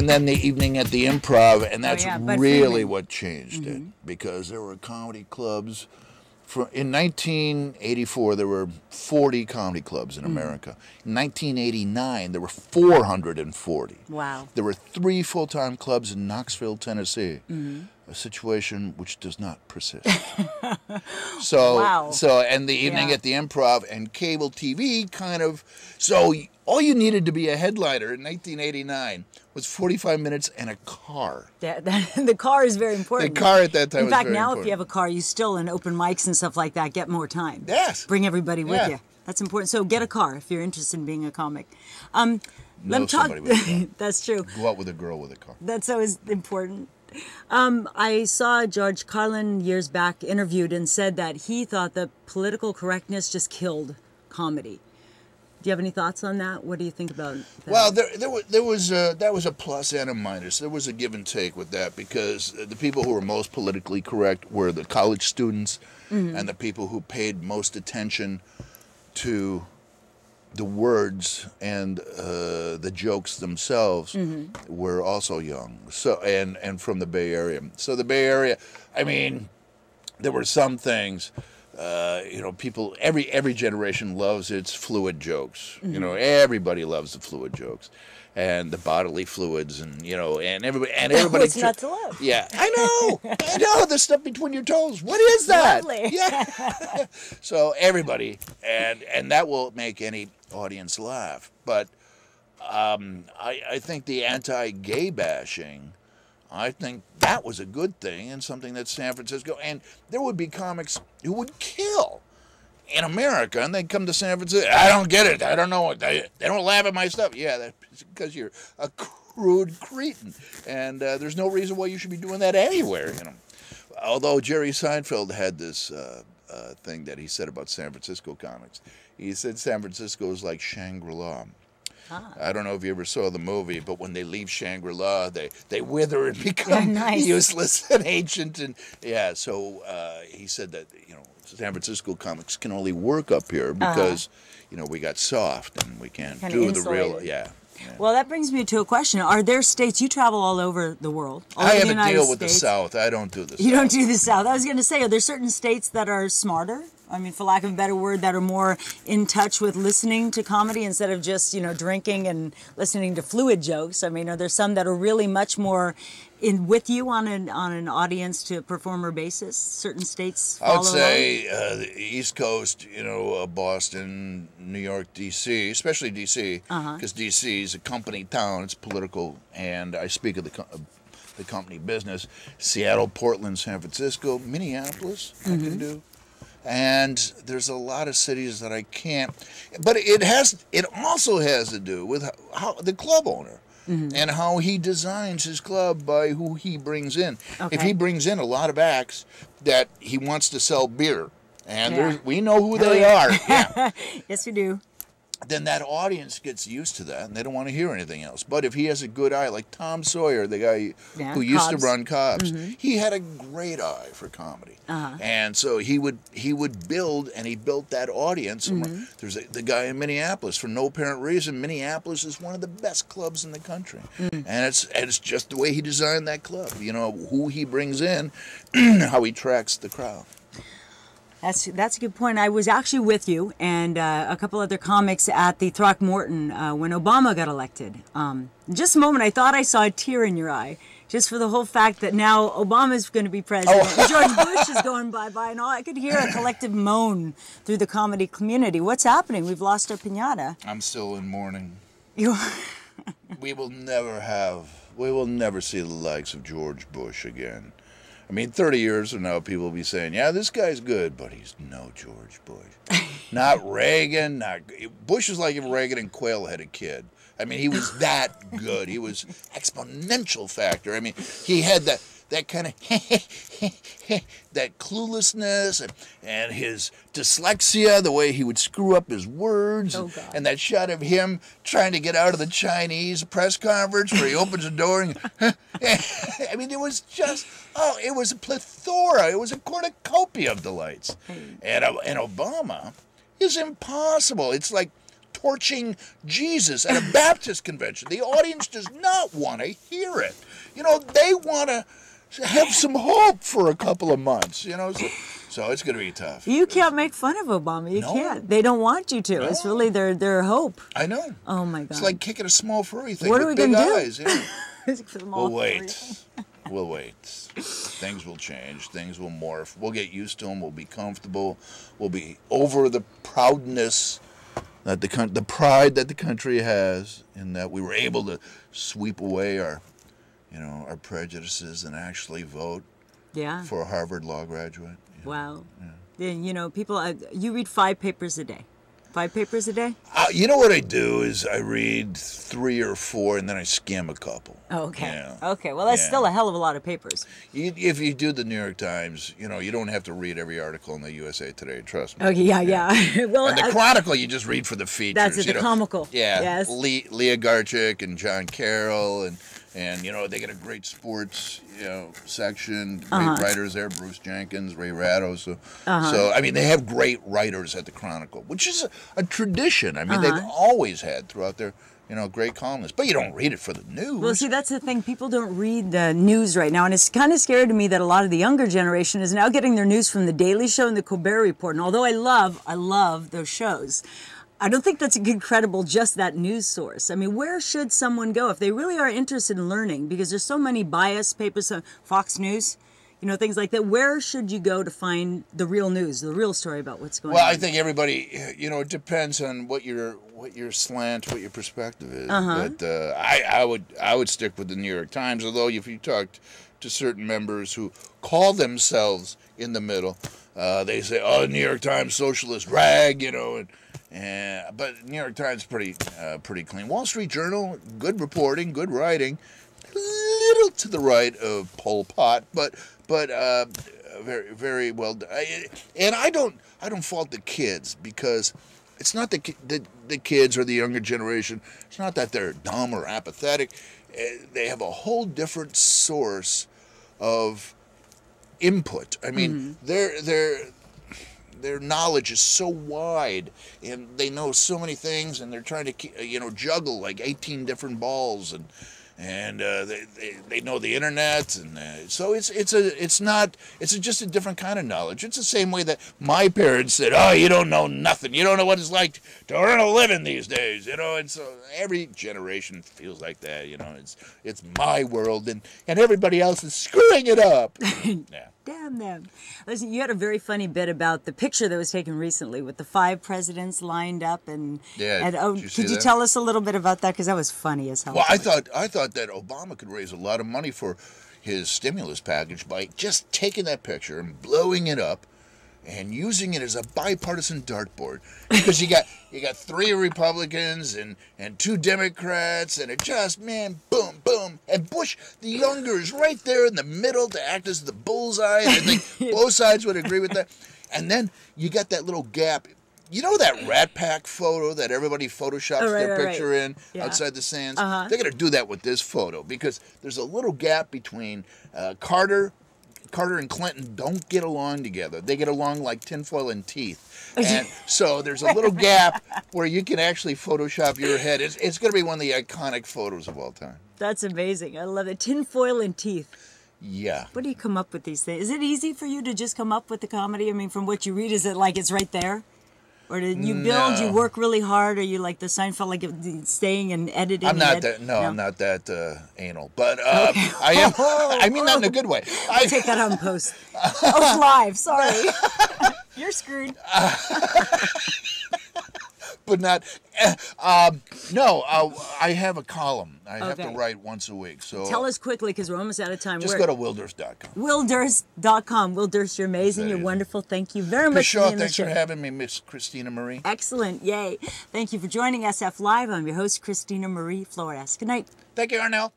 and then the evening at the Improv, and that's really Freeman. what changed it, because there were comedy clubs. In 1984, there were 40 comedy clubs in America. In 1989, there were 440. Wow. There were 3 full-time clubs in Knoxville, Tennessee. A situation which does not persist. And the evening at the Improv and cable TV kind of. So all you needed to be a headliner in 1989 was 45 minutes and a car. The car is very important. The car at that time was very important. In fact, now if you have a car, you still, in open mics and stuff like that, get more time. Yes. Bring everybody with you. That's important. So get a car if you're interested in being a comic. Know somebody with a car. That's true. Go out with a girl with a car. That's always important. I saw George Carlin years back interviewed and said that he thought that political correctness just killed comedy. Do you have any thoughts on that? What do you think about that? Well, there was that was a plus and a minus. There was a give and take with that, because the people who were most politically correct were the college students, and the people who paid most attention to the words and the jokes themselves were also young. So and from the Bay Area. So the Bay Area, I mean, there were some things. People, every generation loves its fluid jokes. Everybody loves the fluid jokes, and the bodily fluids, and everybody. What's not to love? Yeah, I know the stuff between your toes. What is that? Lovely. Yeah. So everybody, and that will make any audience laugh. But I think the anti-gay bashing, I think that was a good thing, and something that San Francisco, and there would be comics who would kill in America, and they'd come to San Francisco. I don't get it. I don't know what they don't laugh at my stuff. Yeah, that's because you're a crude cretin, and there's no reason why you should be doing that anywhere. Although Jerry Seinfeld had this thing that he said about San Francisco comics. He said San Francisco is like Shangri-La. I don't know if you ever saw the movie, but when they leave Shangri-La, they wither and become useless and ancient. And so he said that San Francisco comics can only work up here because we got soft and we can't do the real. Yeah. Well, that brings me to a question. Are there states, you travel all over the world? I have a deal with the South. I don't do the South. You don't do the South. I was going to say, are there certain states that are smarter? I mean, for lack of a better word, that are more in touch with listening to comedy instead of just, drinking and listening to fluid jokes? I mean, are there some that are really much more in with you on an audience to performer basis? Certain states follow? I would say the East Coast, Boston, New York, D.C., especially D.C., because D.C. is a company town. It's political, and I speak of the company business. Seattle, Portland, San Francisco, Minneapolis, I can do. And there's a lot of cities that I can't. But it also has to do with how the club owner. And how he designs his club by who he brings in. Okay. If he brings in a lot of acts that he wants to sell beer, and we know who they are. Yeah. Yes, we do. Then that audience gets used to that, and they don't want to hear anything else. But if he has a good eye, like Tom Sawyer, the guy who used to run Cobb's, he had a great eye for comedy. And so he would build, and he built that audience. There's the guy in Minneapolis, for no apparent reason. Minneapolis is one of the best clubs in the country, and it's just the way he designed that club. Who he brings in, how he tracks the crowd. That's a good point. I was actually with you and a couple other comics at the Throckmorton when Obama got elected. In just a moment, I thought I saw a tear in your eye, just for the whole fact that now Obama's going to be president. And George Bush is going bye-bye, and all. I could hear a collective moan through the comedy community. What's happening? We've lost our piñata. I'm still in mourning. You. We will never see the likes of George Bush again. I mean, 30 years from now, people will be saying, yeah, this guy's good, but he's no George Bush. Not Reagan. Bush is like if Reagan and Quayle had a kid. I mean, he was that good. He was exponential factor. I mean, he had that kind of that cluelessness and his dyslexia, the way he would screw up his words, and that shot of him trying to get out of the Chinese press conference where he opens the door and I mean, it was just it was a plethora, it was a cornucopia of delights. And Obama is impossible. It's like torching Jesus at a Baptist convention. The audience does not want to hear it. You know, they want to have some hope for a couple of months, you know. So it's going to be tough. You can't make fun of Obama. You can't. They don't want you to. No. It's really their hope. I know. Oh, my God. It's like kicking a small furry thing what are we with big gonna eyes. Do? Yeah. We'll wait. We'll wait. Things will change. Things will morph. We'll get used to them. We'll be comfortable. We'll be over the proudness that the pride that the country has, in that we were able to sweep away our prejudices and actually vote for a Harvard law graduate. Wow. Yeah. You know, people, you read 5 papers a day. 5 papers a day? You know what I do is I read 3 or 4 and then I skim a couple. Oh, okay. Yeah. Okay. Well, that's still a hell of a lot of papers. If you do the New York Times, you know, you don't have to read every article in the USA Today. Trust me. Okay. Yeah. Well, and the Chronicle, you just read for the features. That's it. The comical. Yeah. Yes. Leah Garchik and John Carroll and you know, they get a great sports, you know, section. Great writers there, Bruce Jenkins, Ray Ratto. So I mean, they have great writers at the Chronicle, which is a tradition. I mean, they've always had throughout their, you know, great columnists. But you don't read it for the news. Well, see, that's the thing. People don't read the news right now, and it's kind of scary to me that a lot of the younger generation is now getting their news from the Daily Show and the Colbert Report. And although I love those shows, I don't think that's incredible, just that news source. I mean, where should someone go if they really are interested in learning? Because there's so many biased papers, Fox News, you know, things like that. Where should you go to find the real news, the real story about what's going on? Well, I think everybody, you know, it depends on what your slant, what your perspective is. But I would stick with the New York Times. Although if you talked to certain members who call themselves in the middle, they say, "Oh, New York Times socialist rag," you know, but New York Times pretty clean. Wall Street Journal, good reporting, good writing, a little to the right of Pol Pot, but very, very well done. And I don't fault the kids, because it's not the kids or the younger generation. It's not that they're dumb or apathetic. They have a whole different source of input. I mean, their knowledge is so wide, and they know so many things, and they're trying to, you know, juggle like 18 different balls, and they know the internet, and so it's just a different kind of knowledge. It's the same way that my parents said, "Oh, you don't know nothing. You don't know what it's like to earn a living these days," you know. And so every generation feels like that, you know. It's my world, and everybody else is screwing it up. Yeah. Damn them. Listen, you had a very funny bit about the picture that was taken recently with the 5 presidents lined up, and could you tell us a little bit about that, because that was funny as hell. Well, I thought that Obama could raise a lot of money for his stimulus package by just taking that picture and blowing it up and using it as a bipartisan dartboard, because you got 3 Republicans and 2 Democrats, and it just, man, boom, boom, and Bush the younger is right there in the middle to act as the bullseye, and I think both sides would agree with that. And then you got that little gap. You know that Rat Pack photo that everybody photoshops their picture in outside the sands? They're going to do that with this photo, because there's a little gap between Carter and Clinton don't get along together. They get along like tinfoil and teeth. And so there's a little gap where you can actually Photoshop your head. It's going to be one of the iconic photos of all time. That's amazing. I love it. Tinfoil and teeth. Yeah. What do you come up with these things? Is it easy for you to just come up with the comedy? I mean, from what you read, is it like it's right there? Or did you build, you work really hard, or you like the Seinfeld, like staying and editing? I'm not that, I'm not that anal, but I am, I mean that in a good way. I'll take that on post. Oh, it's live, sorry. You're screwed. But not, no, I have a column. I have to write once a week. So tell us quickly, because we're almost out of time. Just go to willdurst.com. Willdurst.com. Will Durst, you're amazing. You're wonderful. Thank you very much for being on the show. Thanks for having me, Miss Christina Marie. Excellent. Yay. Thank you for joining SF Live. I'm your host, Christina Marie Flores. Good night. Thank you, Arnell.